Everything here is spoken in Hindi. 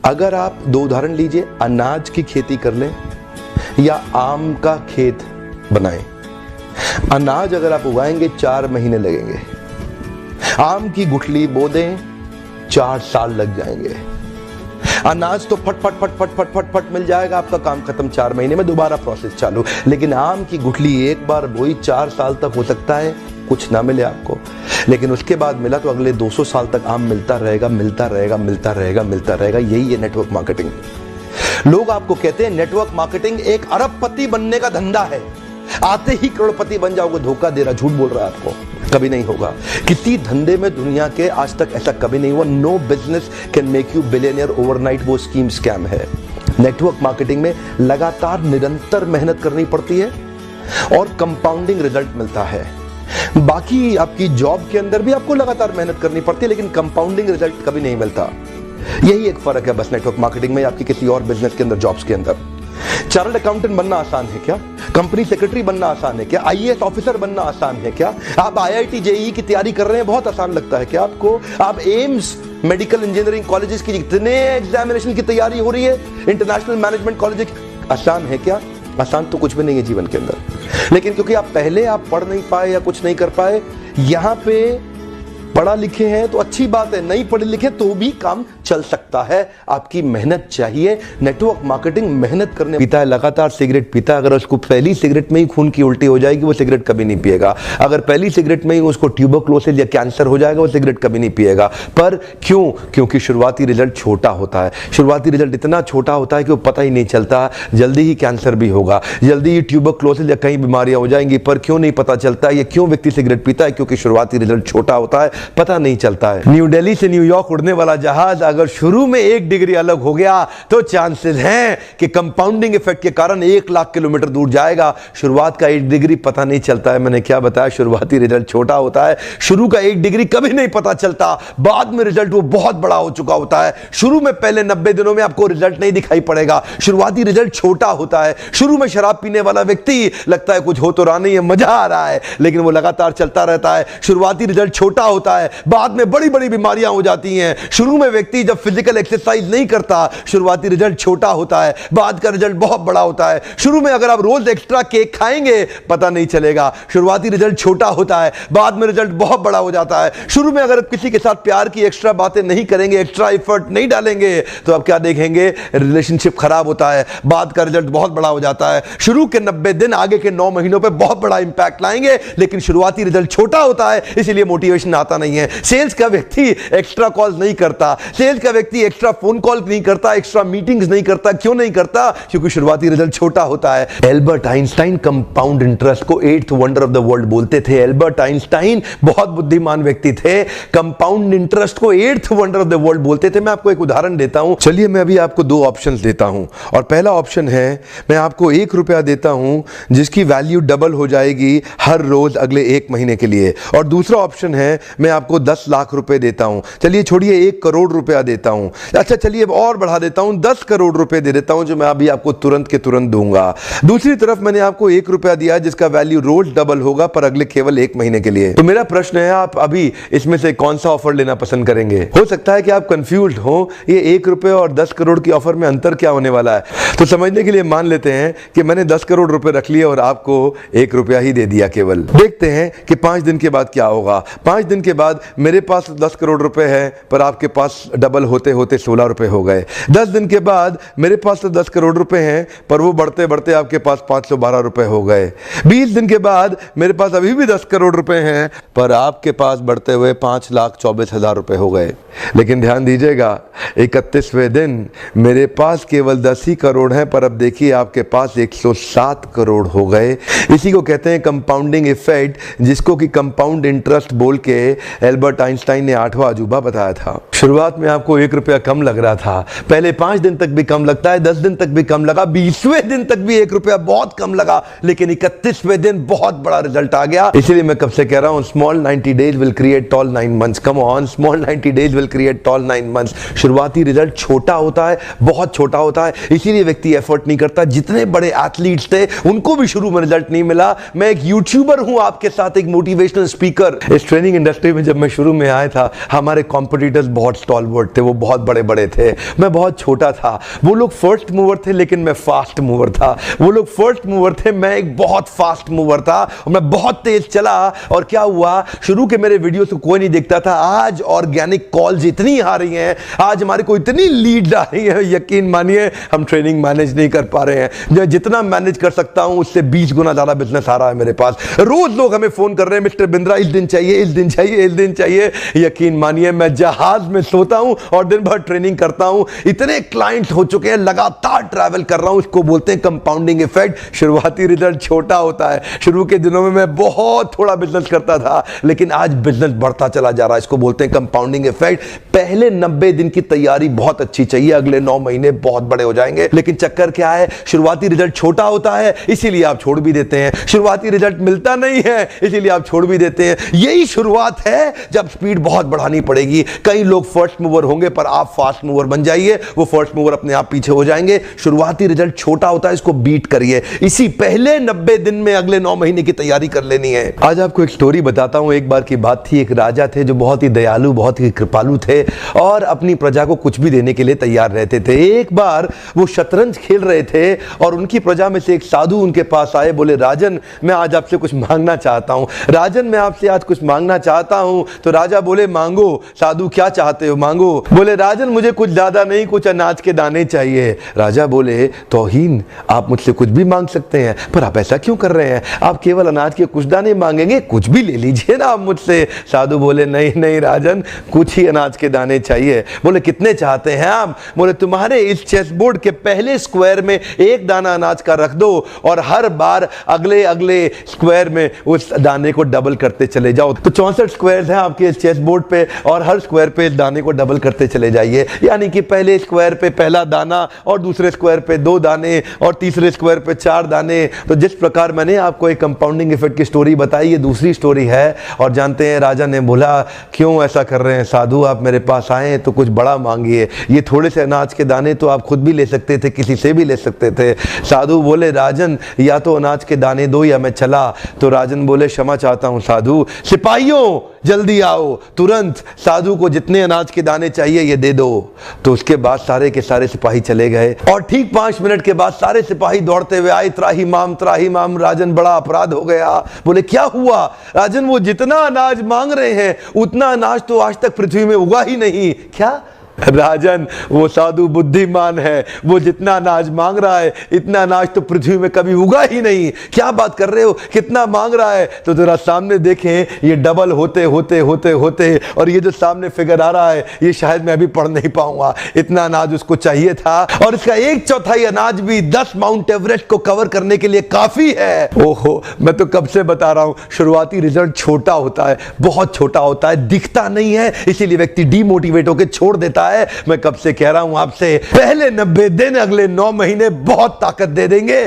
अगर आप दो उदाहरण लीजिए, अनाज की खेती कर लें या आम का खेत बनाएं। अनाज अगर आप उगाएंगे 4 महीने लगेंगे, आम की गुठली बो दें 4 साल लग जाएंगे। अनाज तो फट फट फट फट फट फट फट मिल जाएगा, आपका काम खत्म 4 महीने में, दोबारा प्रोसेस चालू। लेकिन आम की गुठली एक बार बोई 4 साल तक हो सकता है कुछ ना मिले आपको, लेकिन उसके बाद मिला तो अगले 200 साल तक आम मिलता रहेगा, मिलता रहेगा, मिलता रहेगा, मिलता रहेगा। यही है नेटवर्क मार्केटिंग। लोग आपको कहते हैं नेटवर्क मार्केटिंग एक अरबपति बनने का धंधा है, आते ही करोड़पति बन जाओगे। धोखा दे रहा, झूठ बोल रहा है आपको, कभी नहीं होगा। किसी धंधे में दुनिया के आज तक ऐसा कभी नहीं हुआ। No business can make you billionaire overnight, वो स्कीम स्कैम है। नेटवर्क मार्केटिंग में लगातार निरंतर मेहनत करनी पड़ती है और कंपाउंडिंग रिजल्ट मिलता है। बाकी आपकी जॉब के अंदर भी आपको लगातार मेहनत करनी पड़ती है, लेकिन कंपाउंडिंग रिजल्ट कभी नहीं मिलता। यही एक फर्क है बस नेटवर्क मार्केटिंग में आपकी किसी और बिजनेस के अंदर, जॉब्स के अंदर। चार्टर्ड अकाउंटेंट बनना आसान है क्या? कंपनी सेक्रेटरी बनना आसान है क्या? आईएएस ऑफिसर बनना आसान है क्या? आप आईआईटी जेईई की तैयारी कर रहे हैं, बहुत आसान लगता है क्या आपको? आप एम्स मेडिकल इंजीनियरिंग कॉलेजेस की जितने एग्जामिनेशन की तैयारी हो रही है, इंटरनेशनल मैनेजमेंट कॉलेज, आसान है क्या? आसान तो कुछ भी नहीं है जीवन के अंदर। लेकिन क्योंकि आप पहले पढ़ नहीं पाए या कुछ नहीं कर पाए, यहां पे पढ़ा लिखे हैं तो अच्छी बात है, नहीं पढ़े लिखे तो भी काम चल सकता है। आपकी मेहनत चाहिए। नेटवर्क मार्केटिंग मेहनत करने पीता है, लगातार सिगरेट पीता है, अगर उसको पहली सिगरेट में ही खून की उल्टी हो जाएगी वो सिगरेट कभी नहीं पिएगा। अगर पहली सिगरेट में ही उसको ट्यूबरक्लोसिस या कैंसर हो जाएगा वो सिगरेट कभी नहीं पिएगा। पर क्यों? क्योंकि शुरुआती रिजल्ट छोटा होता है। शुरुआती रिजल्ट इतना छोटा होता है कि वो पता ही नहीं चलता, जल्दी ही कैंसर भी होगा, जल्दी ही ट्यूबरक्लोसिस या कई बीमारियां हो जाएंगी। पर क्यों नहीं पता चलता? ये क्यों व्यक्ति सिगरेट पीता है? क्योंकि शुरुआती रिजल्ट छोटा होता है, पता नहीं चलता है। न्यू दिल्ली से न्यूयॉर्क उड़ने वाला जहाज अगर शुरू में 1 डिग्री अलग हो गया तो चांसेस हैं कि कंपाउंडिंग इफेक्ट के कारण 1 लाख किलोमीटर दूर जाएगा। शुरुआत का 1 डिग्री पता नहीं चलता है। मैंने क्या बताया? शुरुआती रिजल्ट छोटा होता है। शुरू का 1 डिग्री कभी नहीं पता चलता, बाद में रिजल्ट वो बहुत बड़ा हो चुका होता है। शुरू में पहले 90 दिनों में आपको रिजल्ट नहीं दिखाई पड़ेगा, शुरुआती रिजल्ट छोटा होता है। शुरू में शराब पीने वाला व्यक्ति लगता है कुछ हो तो रहा नहीं है, मजा आ रहा है, लेकिन वो लगातार चलता रहता है। शुरुआती रिजल्ट छोटा होता है, बाद में बड़ी बड़ी बीमारियां हो जाती हैं। शुरू में व्यक्ति जब फिजिकल एक्सरसाइज नहीं करता, शुरुआती रिजल्ट छोटा होता है, बाद का रिजल्ट बहुत बड़ा होता है। शुरू में अगर आप रोज एक्स्ट्रा केक खाएंगे पता नहीं चलेगा, शुरुआती रिजल्ट छोटा होता है, बाद में रिजल्ट बहुत बड़ा हो जाता है। शुरू में अगर किसी के साथ प्यार की एक्स्ट्रा बातें नहीं करेंगे, एक्स्ट्रा एफर्ट नहीं डालेंगे, तो आप क्या देखेंगे? रिलेशनशिप खराब होता है, बाद का रिजल्ट बहुत बड़ा हो जाता है। शुरू के 90 दिन आगे के 9 महीनों पे बहुत बड़ा इंपैक्ट लाएंगे, लेकिन शुरुआती रिजल्ट छोटा होता है, इसलिए मोटिवेशन आता नहीं है। सेल्स का व्यक्ति एक्स्ट्रा कॉल्स नहीं करता, सेल्स का व्यक्ति एक्स्ट्रा फोन कॉल नहीं करता, एक्स्ट्रा मीटिंग्स नहीं करता। क्यों नहीं करता? क्योंकि शुरुआती रिजल्ट छोटा होता है। एल्बर्ट आइंस्टाइन कंपाउंड इंटरेस्ट को 8th wonder of the world बोलते थे। एल्बर्ट आइंस्टाइन बहुत बुद्धिमान व्यक्ति थे, कंपाउंड इंटरेस्ट को 8th wonder of the world बोलते थे। मैं आपको एक उदाहरण देता हूं। चलिए मैं अभी आपको 2 ऑप्शंस देता हूं, और पहला ऑप्शन है मैं आपको 1 रुपया देता हूं जिसकी वैल्यू डबल हो जाएगी हर रोज अगले 1 महीने के लिए, और दूसरा ऑप्शन है मैं आपको 10 लाख रुपए देता हूं। चलिए छोड़िए 1 करोड़ रुपया देता हूं, अच्छा चलिए और बढ़ा देता हूं 10 करोड़ रुपए दे देता हूं, जो मैं अभी आपको तुरंत के तुरंत दूंगा। दूसरी तरफ मैंने आपको 1 रुपया दिया जिसका वैल्यू रोज डबल होगा पर अगले केवल 1 महीने के लिए। तो मेरा प्रश्न है, आप अभी इसमें से कौन सा ऑफर लेना पसंद करेंगे? हो सकता है कि आप कंफ्यूज्ड हो, ये 1 रुपए और 10 करोड़ की ऑफर में अंतर क्या होने वाला है। तो समझने के लिए मान लेते हैं कि मैंने 10 करोड़ रुपए रख लिए और आपको 1 रुपया ही दे दिया केवल। देखते हैं कि 5 दिन के बाद क्या होगा। 5 दिन के बाद मेरे पास 10 करोड़ रुपए है पर आपके पास डबल होते होते 16 रुपए हो गए। 10 दिन के बाद मेरे पास तो 10 करोड़ रुपए हैं पर वो बढ़ते बढ़ते आपके पास 512 रुपए हो गए। 20 दिन के बाद मेरे पास अभी भी 10 करोड़ रुपए हैं पर आपके पास बढ़ते हुए 5,24,000 रुपए हो गए। लेकिन ध्यान दीजिएगा, 31वें दिन मेरे पास केवल 10 ही करोड़ हैं पर अब देखिए आपके पास 107 करोड़ हो गए। इसी को कहते हैं कंपाउंडिंग इफेक्ट, जिसको कि कंपाउंड इंटरेस्ट बोल के एल्बर्ट आइंस्टाइन ने 8वां अजूबा बताया था। शुरुआत में आपको 1 रुपया कम लग रहा था, पहले 5 दिन तक भी कम लगता है, 10 दिन तक भी कम लगा, 20वें दिन तक भी 1 रुपया बहुत कम लगा, लेकिन 31वें दिन बहुत बड़ा रिजल्ट आ गया। इसीलिए मैं कब से कह रहा हूं, small 90 days will create tall 9 months. Come on, small 90 days will create tall 9 months. शुरुआती रिजल्ट छोटा होता है, बहुत छोटा होता है, इसीलिए व्यक्ति एफर्ट नहीं करता। जितने बड़े एथलीट्स थे उनको भी शुरू में रिजल्ट नहीं मिला। मैं एक यूट्यूबर हूं, आपके साथ एक मोटिवेशनल स्पीकर। इस ट्रेनिंग इंडस्ट्री में जब मैं शुरू में आया था, हमारे कॉम्पिटिटर्स बहुत बहुत स्टॉलवर्ट थे, वो बहुत बड़े बड़े थे, मैं बहुत छोटा था। वो लोग फर्स्ट मूवर थे लेकिन मैं फास्ट मूवर था। वो लोग फर्स्ट मूवर थे, मैं एक बहुत फास्ट मूवर था और मैं बहुत तेज चला। और क्या हुआ, शुरू के मेरे वीडियोस को कोई नहीं देखता था, आज ऑर्गेनिक कॉल्स इतनी आ रही हैं, आज हमारे को इतनी लीड आ रही है, यकीन मानिए हम ट्रेनिंग मैनेज नहीं कर पा रहे हैं। जो जितना मैनेज कर सकता हूं उससे 20 गुना ज्यादा बिजनेस आ रहा है मेरे पास। रोज लोग हमें फोन कर रहे हैं, मिस्टर बिंद्रा इस दिन चाहिए, इस दिन चाहिए, इस दिन चाहिए। यकीन मानिए मैं जहाज में सोता हूं और दिन भर ट्रेनिंग करता हूं। इतने क्लाइंट हो चुके हैं, लगातार ट्रैवल कर रहा हूं, इसको बोलते हैं कंपाउंडिंग इफेक्ट। शुरुआती रिजल्ट छोटा होता है, शुरू के दिनों में मैं बहुत थोड़ा बिजनेस करता था लेकिन आज बिजनेस बढ़ता चला जा रहा है, इसको बोलते हैं कंपाउंडिंग इफेक्ट। पहले 90 दिन की तैयारी बहुत अच्छी चाहिए, अगले 9 महीने बहुत बड़े हो जाएंगे। लेकिन चक्कर क्या है, शुरुआती रिजल्ट छोटा होता है इसीलिए आप छोड़ भी देते हैं, शुरुआती रिजल्ट मिलता नहीं है इसीलिए आप छोड़ भी देते हैं। यही शुरुआत है, जब स्पीड बहुत बढ़ानी पड़ेगी। कई लोग फर्स्ट मूवर होंगे पर आप फास्ट मूवर बन जाइए, वो फर्स्ट मूवर अपने आप पीछे हो जाएंगे। शुरुआती रिजल्ट छोटा होता है, इसको बीट करिए, इसी पहले 90 दिन में अगले 9 महीने की तैयारी कर लेनी है। आज आपको एक स्टोरी बताता हूं। एक बार की बात थी, एक राजा थे जो बहुत ही दयालु, बहुत ही कृपालु थे और अपनी प्रजा को कुछ भी देने के लिए तैयार रहते थे। एक बार वो शतरंज खेल रहे थे और उनकी प्रजा में से एक साधु उनके पास आए, बोले राजन मैं आज आपसे कुछ मांगना चाहता हूं, राजन मैं आपसे आज कुछ मांगना चाहता हूं। तो राजा बोले मांगो। साधु क्या चाहते हो, मांगो। बोले राजन मुझे कुछ ज्यादा नहीं, कुछ अनाज के दाने चाहिए। राजा बोले तौहीन, आप मुझसे कुछ भी मांग सकते हैं पर आप ऐसा क्यों कर रहे हैं, आप केवल अनाज के कुछ दाने मांगेंगे, कुछ भी ले लीजिए ना आप मुझसे। साधु बोले नहीं नहीं राजन, कुछ ही अनाज के दाने चाहिए। बोले कितने चाहते हैं आप? बोले तुम्हारे इस चेस बोर्ड के पहले स्क्वायर में एक दाना अनाज का रख दो और हर बार अगले अगले स्क्वायर में उस दाने को डबल करते चले जाओ। तो 64 स्क्वायर्स हैं आपके इस चेस बोर्ड पे और हर स्क्वायर पे इस दाने को डबल करते चले जाइए, यानी कि पहले स्क्वायर पे पहला दाना और दूसरे स्क्वायर पे 2 दाने और तीसरे स्क्वायर पे 4 दाने। तो जिस प्रकार मैंने आपको एक कंपाउंडिंग इफेक्ट की स्टोरी बताई, ये दूसरी स्टोरी है। और जानते हैं राजा ने बोला क्यों ऐसा कर रहे हैं साधु, आप मेरे पास आए तो कुछ बड़ा मांगिए, ये थोड़े से अनाज के दाने तो आप खुद भी ले सकते थे, किसी से भी ले सकते थे। साधु बोले राजन या तो अनाज के दाने दो या मैं चला। तो राजन बोले क्षमा चाहता हूं साधु, सिपाहियों जल्दी आओ, तुरंत साधु को जितने अनाज के दाने चाहिए ये दे दो। तो उसके बाद सारे के सारे सिपाही चले गए और ठीक 5 मिनट के बाद सारे सिपाही दौड़ते हुए आए, त्राही माम राजन बड़ा अपराध हो गया। बोले क्या हुआ? राजन वो जितना अनाज मांग रहे हैं उतना अनाज तो आज तक पृथ्वी में उगा ही नहीं। क्या? राजन वो साधु बुद्धिमान है, वो जितना अनाज मांग रहा है इतना अनाज तो पृथ्वी में कभी उगा ही नहीं। क्या बात कर रहे हो, कितना मांग रहा है? तो जरा सामने देखें, ये डबल होते होते होते होते और ये जो सामने फिगर आ रहा है ये शायद मैं अभी पढ़ नहीं पाऊंगा, इतना अनाज उसको चाहिए था और इसका 1/4 अनाज भी 10 माउंट एवरेस्ट को कवर करने के लिए काफी है। ओहो, मैं तो कब से बता रहा हूं, शुरुआती रिजल्ट छोटा होता है, बहुत छोटा होता है, दिखता नहीं है, इसीलिए व्यक्ति डीमोटिवेट होकर छोड़ देता है। मैं कब से कह रहा हूं आपसे, पहले 90 दिन अगले 9 महीने बहुत ताकत दे देंगे।